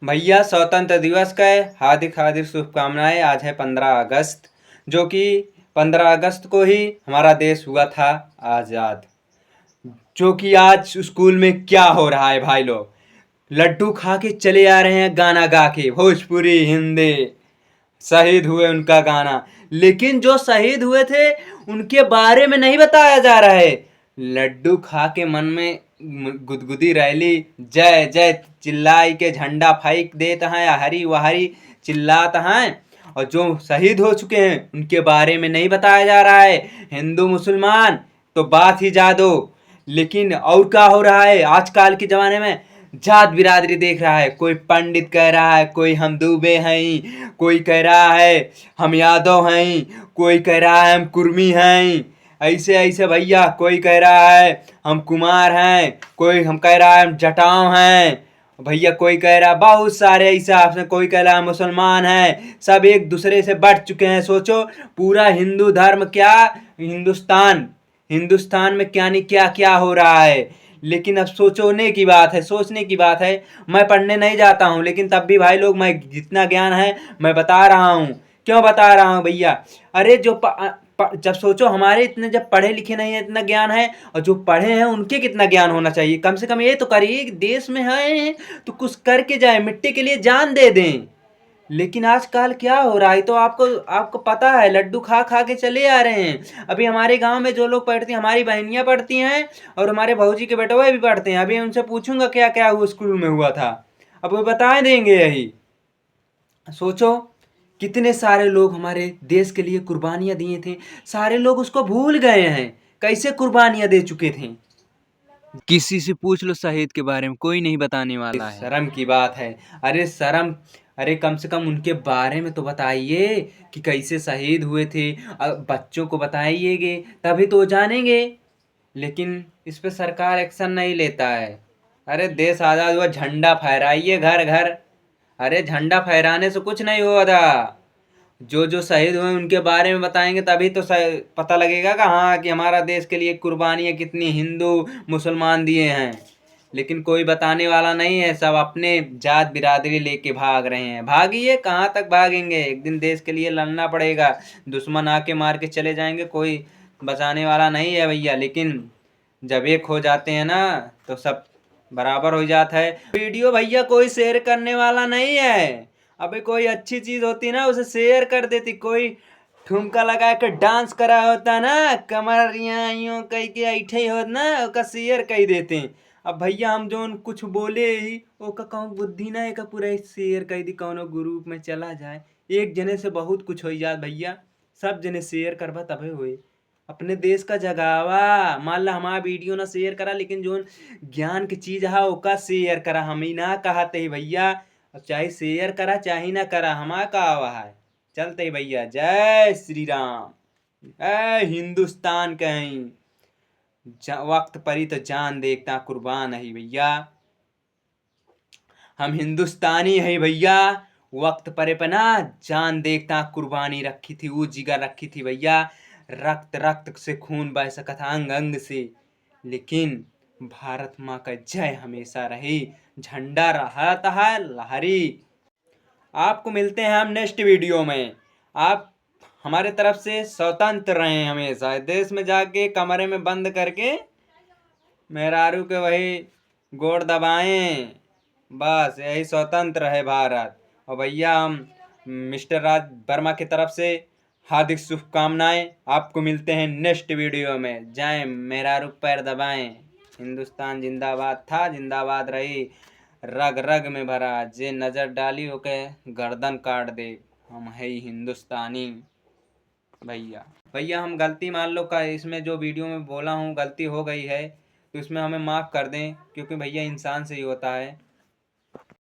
भैया स्वतंत्र दिवस का हार्दिक हार्दिक शुभकामनाएं। आज है 15 अगस्त, जो कि 15 अगस्त को ही हमारा देश हुआ था आज़ाद। जो कि आज स्कूल में क्या हो रहा है भाई लोग, लड्डू खा के चले आ रहे हैं गाना गा के, भोजपुरी हिंदी। शहीद हुए उनका गाना, लेकिन जो शहीद हुए थे उनके बारे में नहीं बताया जा रहा है। लड्डू खा के मन में गुदगुदी रैली, जय जय चिल्लाई के झंडा फेंक देते हैं, हरी वहरी चिल्लाते हैं। और जो शहीद हो चुके हैं उनके बारे में नहीं बताया जा रहा है। हिंदू मुसलमान तो बात ही जा दो, लेकिन और क्या हो रहा है आजकल के ज़माने में, जात बिरादरी देख रहा है। कोई पंडित कह रहा है कोई हम दूबे हैं, कोई कह रहा है हम यादव हैं, कोई कह रहा है हम कुर्मी हैं। ऐसे ऐसे भैया, कोई कह रहा है हम कुमार हैं, कोई हम कह रहा है हम जटाव हैं भैया, कोई कह रहा है बहुत सारे ऐसा आपने, कोई कह रहा है मुसलमान है। सब एक दूसरे से बढ़ चुके हैं। सोचो, पूरा हिंदू धर्म क्या, हिंदुस्तान में क्या नहीं क्या क्या हो रहा है। लेकिन अब सोचने की बात है, सोचने की बात है। मैं पढ़ने नहीं जाता हूँ, लेकिन तब भी भाई लोग, मैं जितना ज्ञान है मैं बता रहा हूँ। क्यों बता रहा हूँ भैया? अरे जब सोचो, हमारे इतने जब पढ़े लिखे नहीं है इतना ज्ञान है, और जो पढ़े हैं उनके कितना ज्ञान होना चाहिए। कम से कम ये तो करिए कि देश में हैं तो कुछ करके जाए, मिट्टी के लिए जान दे दें। लेकिन आजकल क्या हो रहा है तो आपको आपको पता है, लड्डू खा खा के चले आ रहे हैं। अभी हमारे गांव में जो लोग पढ़ती हैं, हमारी बहनियां पढ़ती हैं और हमारे भौजी के बेटवा भी पढ़ते हैं। अभी उनसे पूछूंगा क्या क्या हुआ स्कूल में हुआ था, अब वो बता देंगे यही। सोचो, कितने सारे लोग हमारे देश के लिए कुर्बानियां दिए थे, सारे लोग उसको भूल गए हैं, कैसे कुर्बानियां दे चुके थे। किसी से पूछ लो शहीद के बारे में, कोई नहीं बताने वाला है। शर्म की बात है। अरे शर्म, अरे कम से कम उनके बारे में तो बताइए कि कैसे शहीद हुए थे। बच्चों को बताइएगे तभी तो जानेंगे। लेकिन इस पे सरकार एक्शन नहीं लेता है। अरे देश आज़ाद हुआ, झंडा फहराइए घर घर। अरे झंडा फहराने से कुछ नहीं हुआ था। जो जो शहीद हुए उनके बारे में बताएंगे तभी तो पता लगेगा कि हाँ, कि हमारा देश के लिए कुर्बानियाँ कितनी हिंदू मुसलमान दिए हैं। लेकिन कोई बताने वाला नहीं है, सब अपने जात बिरादरी लेके भाग रहे हैं। भागिए, कहाँ तक भागेंगे? एक दिन देश के लिए लड़ना पड़ेगा। दुश्मन आके मार के चले जाएंगे, कोई बचाने वाला नहीं है भैया। लेकिन जब एक हो जाते हैं ना तो सब बराबर हो जाता है। वीडियो भैया कोई शेयर करने वाला नहीं है। अबे कोई अच्छी चीज होती ना उसे शेयर कर देती। कोई ठुमका लगा के डांस करा होता ना, कमर यहाँ यूं कह के ऐठे हो ना, ओका शेयर कर देते। अब भैया हम जो कुछ बोले ही ओका कहूँ बुद्धि ना, एक पूरा शेयर कर दी, कौनो ग्रुप में चला जाए। एक जने से बहुत कुछ हो जात भैया। सब जने शेयर करबा तबे होए। अपने देश का जगावा। मान ला हमारा वीडियो ना शेयर करा, लेकिन जो ज्ञान की चीज है ओका शेयर करा। हम ही ना कहते ही भैया, अब चाहे शेयर करा चाहे ना करा, हमारा कहा है। चलते ही भैया, जय श्री राम, जय हिंदुस्तान कहीं। वक्त परी तो जान देखता कुर्बान है भैया। हम हिंदुस्तानी है भैया। वक्त परे पना जान देखता कुर्बानी रखी थी, वो जिगर रखी थी भैया। रक्त रक्त से खून बह सका था अंग अंग से। लेकिन भारत माँ का जय हमेशा रही, झंडा रहता है लहरी। आपको मिलते हैं हम नेक्स्ट वीडियो में। आप हमारे तरफ से स्वतंत्र रहें हमेशा। देश में जाके कमरे में बंद करके मेहरारू के वही गोड़ दबाएं। बस यही स्वतंत्र है भारत। और भैया हम मिस्टर राज वर्मा की तरफ से हार्दिक शुभकामनाएं। आपको मिलते हैं नेक्स्ट वीडियो में। जय मेहरारू पैर दबाएं। हिंदुस्तान जिंदाबाद था, जिंदाबाद रही। रग रग में भरा, जे नजर डाली ओके गर्दन काट दे। हम है ही हिंदुस्तानी भैया। भैया हम गलती मान लो का इसमें जो वीडियो में बोला हूँ गलती हो गई है तो इसमें हमें माफ़ कर दें, क्योंकि भैया इंसान से ही होता है।